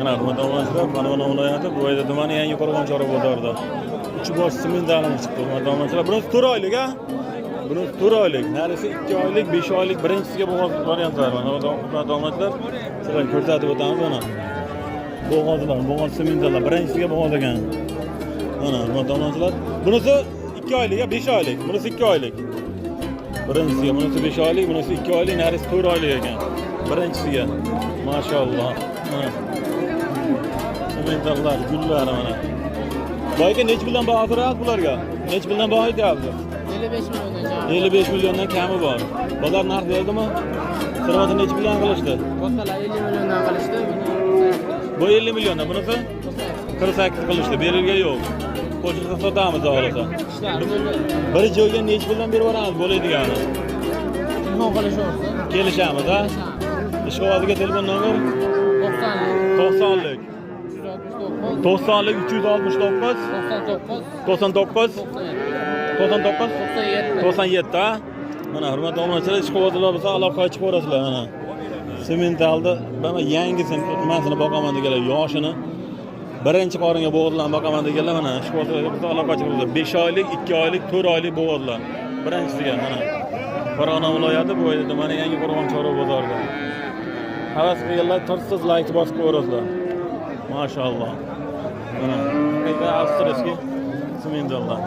Mana hurmatli obunachilar, Farg'ona viloyati Buvayda tumani Yangi Qo'rg'onchor bozorida 3 bosh simendalini chiqdi. Hurmatli obunachilar, bunisi 4 oylik a? Bunisi 4 oylik, narisi 2 oylik, 5 oylik birinchisiga bo'lgan variantlar bor. Hurmatli obunachilar, sizlarga ko'rsatib o'tamiz mana. Bo'g'ozlar, semendalar birinchisiga bo'g'oz ekan. Mana hurmatli obunachilar, bunisi 2 oylik, 5 oylik. Bunisi 2 oylik. Birinchisiga, bunisi 5 oylik, bunisi 2 oylik, narisi 4 oylik ekan. Birinchisiga. Maşallah. Semendalar, gullar mana. Boyga nech puldan baho so'rayapsiz bularga? Nech puldan baho aytyapsiz? 55 milliondan. 55 milliondan kami bor. Bozor narx berdimi? Sirvati nech puldan qilishdi? Boshqalar 50 milliondan qilishdi. Bu 50 milliondan, bunisi 48 qilishdi. Berilga yo'q. Qo'shilsa sotamiz xohlasa. Bir joyga nech puldan berib yuboramiz bo'laydigani? Telefon qilishamiz. Kelishamiz, ha? Ishqovoziga telefon nomer 90lik 90lik 369 99 97 ha? Mana hurmatli obunachilar, ishqovozilar bo'lsa aloqaga chiqib ko'rasizlar mana. Sementalni mana yangisini tutmasini boqaman deganlar, yoshini birinchi qoringa bo'g'izlarni boqaman deganlar mana ishqovozilarga bo'lsa aloqaga chiqib 5 oylik, 2 oylik, 4 oylik bo'g'izlar. Birinchisiga mana Farg'ona viloyati Buvayda tumani Yangi Qo'rg'onchor bozorida. Havas qilganlar tursiz like bosib ko'rasizlar. Maşallah. Mana. Qayta avstriyskiy semendallar.